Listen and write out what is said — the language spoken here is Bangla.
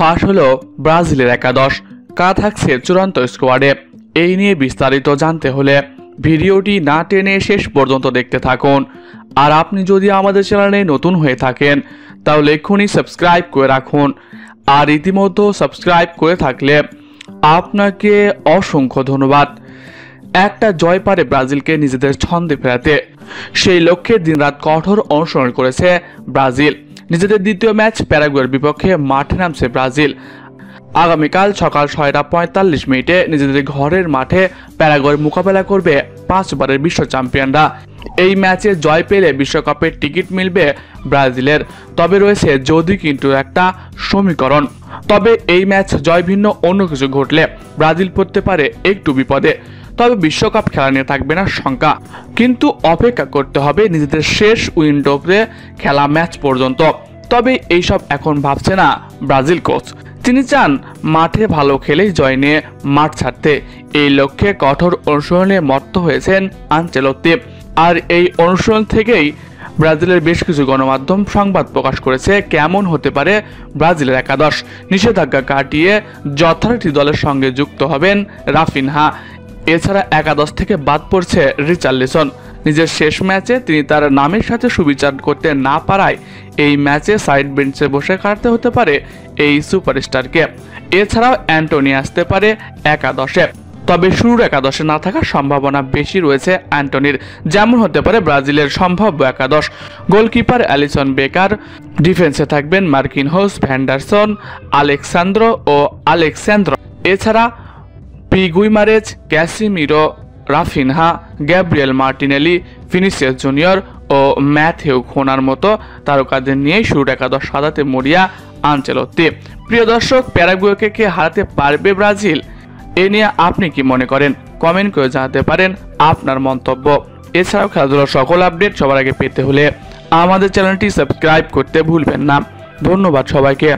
ফাঁস হলো ব্রাজিলের একাদশ, কারা থাকছে চূড়ান্ত স্কোয়াডে। এই নিয়ে বিস্তারিত জানতে হলে ভিডিওটি না টেনে শেষ পর্যন্ত দেখতে থাকুন। আর আপনি যদি আমাদের চ্যানেলে নতুন হয়ে থাকেন তাহলে এক্ষুনি সাবস্ক্রাইব করে রাখুন। আর ইতিমধ্যে সাবস্ক্রাইব করে থাকলে আপনাকে অসংখ্য ধন্যবাদ। একটা জয় পারে ব্রাজিলকে নিজেদের ছন্দে ফেরাতে, সেই লক্ষ্যে দিনরাত কঠোর অনুসরণ করেছে ব্রাজিল। নিজেদের দ্বিতীয় ম্যাচ প্যারাগুয়ের বিপক্ষে মাঠে নামছে ব্রাজিল। আগামীকাল সকাল 6:45 নিজেদের ঘরের মাঠে প্যারাগুয়ের মোকাবেলা করবে 5 বারের বিশ্ব চ্যাম্পিয়নরা। এই ম্যাচে জয় পেলে বিশ্বকাপের টিকিট মিলবে ব্রাজিলের। তবে রয়েছে যদি কিন্তু একটা সমীকরণ, তবে এই ম্যাচ জয় ভিন্ন অন্য কিছু ঘটলে ব্রাজিল পড়তে পারে একটু বিপদে। তবে বিশ্বকাপ খেলা নিয়ে থাকবে না শঙ্কা, কিন্তু অপেক্ষা করতে হবে নিজেদের শেষ উইন্ডোতে খেলা ম্যাচ পর্যন্ত। তবে এইসব এখন ভাবছে না ব্রাজিল কোচ, তিনি চান মাঠে ভালো খেলেই জয় নিয়ে মাঠ ছাড়তে। এই লক্ষ্যে কঠোর অনুশীলনে মত্ত হয়েছেন আনচেলত্তি। আর এই অনুশীলন থেকেই ব্রাজিলের বেশ কিছু গণমাধ্যম সংবাদ প্রকাশ করেছে কেমন হতে পারে ব্রাজিলের একাদশ। নিষেধাজ্ঞা কাটিয়ে যথারীতি দলের সঙ্গে যুক্ত হবেন রাফিনহা। এছাড়া একাদশ থেকে বাদ পড়ছে রিচার্লিসন। নিজের শেষ ম্যাচে তিনি তার নামের সাথে সুবিচার করতে না পারায় এই ম্যাচে সাইড বেঞ্চে বসে কাটতে হতে পারে এই সুপারস্টারকে। এছাড়াও অ্যান্টনি আসতে পারে একাদশে, তবে শুরুর একাদশে না থাকার সম্ভাবনা বেশি রয়েছে অ্যান্টনির। যেমন হতে পারে ব্রাজিলের সম্ভাব্য একাদশ: গোলকিপার অ্যালিসন বেকার, ডিফেন্সে থাকবেন মার্কিনহোস, ভ্যান্ডারসন, আলেক্সান্দ্রো ও আলেক্সান্দ্র। এছাড়া পিগুইমারেজ, Casemiro, Raphinha, Gabriel Martinelli, Vinicius Junior ও ম্যাথিউ কোনার মতো তারকাদের নিয়েই শুরুর একাদশ সাজাতে মরিয়া আনচেলত্তি। প্রিয় দর্শক, প্যারাগুয়েকে কে হারাতে পারবে ব্রাজিল? এ নিয়ে আপনি কি মনে করেন? কমেন্ট করে জানাতে পারেন আপনার মন্তব্য। এছাড়াও খেলাধুলার সকল আপডেট সবার আগে পেতে হলে আমাদের চ্যানেলটি সাবস্ক্রাইব করতে ভুলবেন না। ধন্যবাদ সবাইকে।